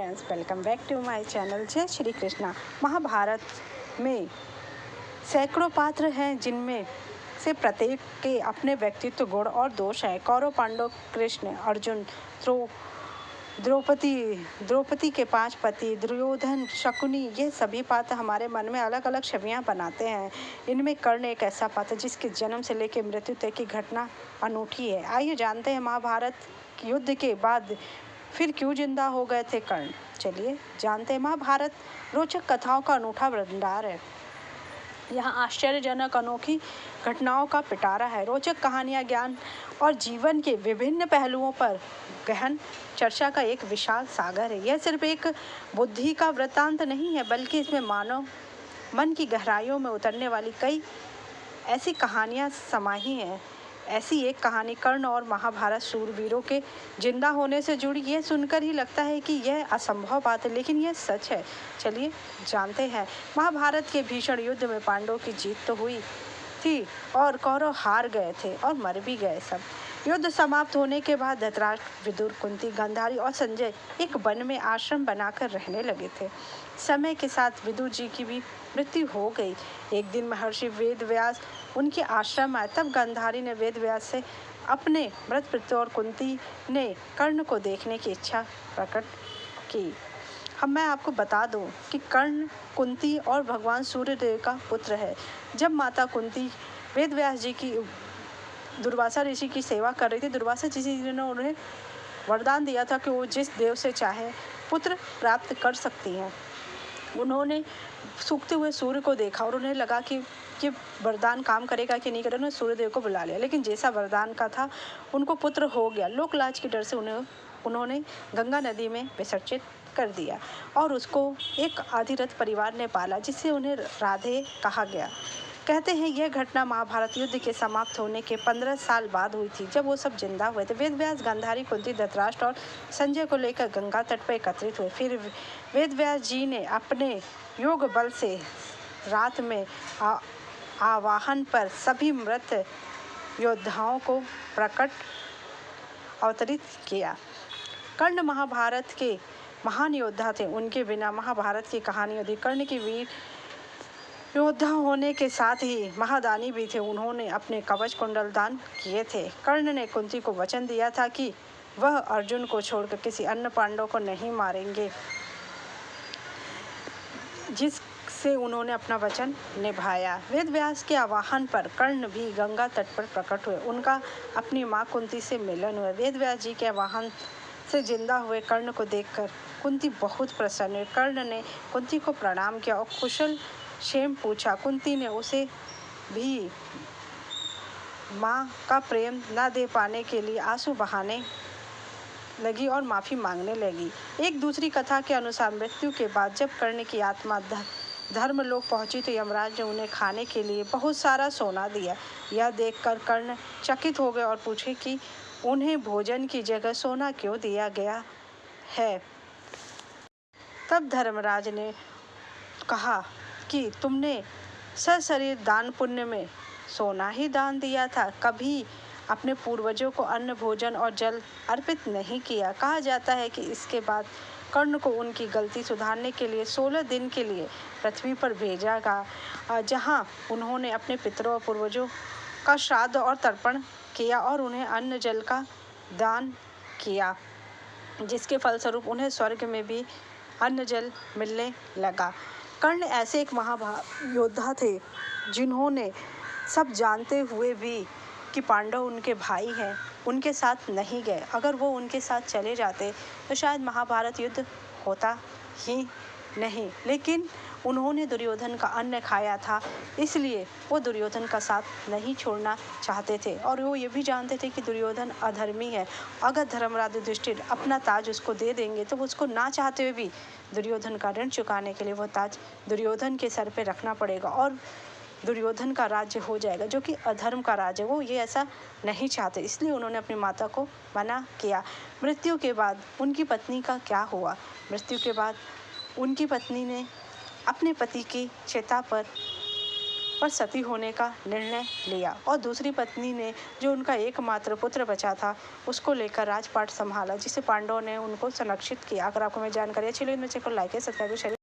Friends, welcome back to my channel. जय श्री कृष्णा। महाभारत में सैकड़ों पात्र हैं जिनमें से प्रत्येक के अपने व्यक्तित्व, गुण और दोष हैं। कौरव, पांडव, कृष्ण, अर्जुन, द्रौपदी के 5 पति, दुर्योधन, शकुनी, ये सभी पात्र हमारे मन में अलग अलग छवियां बनाते हैं। इनमें कर्ण एक ऐसा पात्र जिसके जन्म से लेकर मृत्यु तक की घटना अनूठी है। आइए जानते हैं महाभारत युद्ध के बाद फिर क्यों जिंदा हो गए थे कर्ण। चलिए जानते हैं। महाभारत रोचक कथाओं का अनूठा भंडार है। यहाँ आश्चर्यजनक अनोखी घटनाओं का पिटारा है। रोचक कहानियाँ, ज्ञान और जीवन के विभिन्न पहलुओं पर गहन चर्चा का एक विशाल सागर है। यह सिर्फ एक बुद्धि का वृत्तांत नहीं है, बल्कि इसमें मानव मन की गहराइयों में उतरने वाली कई ऐसी कहानियाँ समाही हैं। ऐसी एक कहानी कर्ण और महाभारत शूरवीरों के जिंदा होने से जुड़ी। यह सुनकर ही लगता है कि यह असंभव बात है, लेकिन यह सच है। चलिए जानते हैं। महाभारत के भीषण युद्ध में पांडवों की जीत तो हुई थी और कौरव हार गए थे और मर भी गए सब। युद्ध समाप्त होने के बाद धृतराष्ट्र, विदुर, कुंती, गांधारी और संजय एक वन में आश्रम बनाकर रहने लगे थे। समय के साथ विदुर जी की भी मृत्यु हो गई। एक दिन महर्षि वेदव्यास उनके आश्रम आए। तब गांधारी ने वेदव्यास से अपने मृत पिता और कुंती ने कर्ण को देखने की इच्छा प्रकट की। मैं आपको बता दूं कि कर्ण कुंती और भगवान सूर्यदेव का पुत्र है। जब माता कुंती वेदव्यास जी की दुर्वासा ऋषि की सेवा कर रही थी, दुर्वासा ऋषि ने उन्हें वरदान दिया था कि वो जिस देव से चाहे पुत्र प्राप्त कर सकती हैं। उन्होंने सूखते हुए सूर्य को देखा और उन्हें लगा कि ये वरदान काम करेगा कि नहीं करेगा। उन्होंने सूर्यदेव को बुला लिया, लेकिन जैसा वरदान का था उनको पुत्र हो गया। लोक लाज के डर से उन्होंने गंगा नदी में विसर्जित कर दिया और उसको एक आधिरथ परिवार ने पाला, जिससे उन्हें राधे कहा गया। कहते हैं यह घटना महाभारत युद्ध के समाप्त होने के 15 साल बाद हुई थी, जब वो सब जिंदा हुए थे। वेदव्यास, गांधारी, कुंती, धृतराष्ट्र और संजय को लेकर गंगा तट पर एकत्रित हुए। फिर वेदव्यास जी ने अपने योग बल से रात में आवाहन पर सभी मृत योद्धाओं को प्रकट अवतरित किया। कर्ण महाभारत के महान योद्धा थे। उनके बिना महाभारत की कहानी अधूरी। कर्ण के वीर योद्धा होने के साथ ही महादानी भी थे। उन्होंने अपने कवच कुंडल दान किए थे। कर्ण ने कुंती को वचन दिया था कि वह अर्जुन को छोड़कर किसी अन्य पांडव को नहीं मारेंगे, जिससे उन्होंने अपना वचन निभाया। वेदव्यास के आह्वान पर कर्ण भी गंगा तट पर प्रकट हुए। उनका अपनी मां कुंती से मिलन हुआ। वेदव्यास जी के आह्वान से जिंदा हुए कर्ण को देखकर कुंती बहुत प्रसन्न हुई। कर्ण ने कुंती को प्रणाम किया और कुशल क्षेम पूछा। कुंती ने उसे भी माँ का प्रेम न दे पाने के लिए आंसू बहाने लगी और माफी मांगने लगी। एक दूसरी कथा के अनुसार मृत्यु के बाद जब कर्ण की आत्मा धर्मलोक पहुंची तो यमराज ने उन्हें खाने के लिए बहुत सारा सोना दिया। यह देखकर कर्ण चकित हो गए और पूछे कि उन्हें भोजन की जगह सोना क्यों दिया गया है। तब धर्मराज ने कहा कि तुमने सशरीर दान पुण्य में सोना ही दान दिया था, कभी अपने पूर्वजों को अन्न, भोजन और जल अर्पित नहीं किया। कहा जाता है कि इसके बाद कर्ण को उनकी गलती सुधारने के लिए 16 दिन के लिए पृथ्वी पर भेजा गया, जहां उन्होंने अपने पितरों और पूर्वजों का श्राद्ध और तर्पण किया और उन्हें अन्न जल का दान किया, जिसके फलस्वरूप उन्हें स्वर्ग में भी अन्न जल मिलने लगा। कर्ण ऐसे एक योद्धा थे जिन्होंने सब जानते हुए भी कि पांडव उनके भाई हैं, उनके साथ नहीं गए। अगर वो उनके साथ चले जाते तो शायद महाभारत युद्ध होता ही नहीं, लेकिन उन्होंने दुर्योधन का अन्न खाया था, इसलिए वो दुर्योधन का साथ नहीं छोड़ना चाहते थे। और वो ये भी जानते थे कि दुर्योधन अधर्मी है। अगर धर्मराज युधिष्ठिर अपना ताज उसको दे देंगे तो उसको ना चाहते हुए भी दुर्योधन का ऋण चुकाने के लिए वो ताज दुर्योधन के सर पे रखना पड़ेगा और दुर्योधन का राज्य हो जाएगा, जो कि अधर्म का राज्य। वो ये ऐसा नहीं चाहते, इसलिए उन्होंने अपनी माता को मना किया। मृत्यु के बाद उनकी पत्नी का क्या हुआ? मृत्यु के बाद उनकी पत्नी ने अपने पति की चिता पर पर सती होने का निर्णय लिया और दूसरी पत्नी ने, जो उनका एकमात्र पुत्र बचा था, उसको लेकर राजपाट संभाला, जिसे पांडवों ने उनको संरक्षित किया। अगर आपको मेरी जानकारी अच्छी लगी तो चैनल को लाइक करें, सब्सक्राइब करें।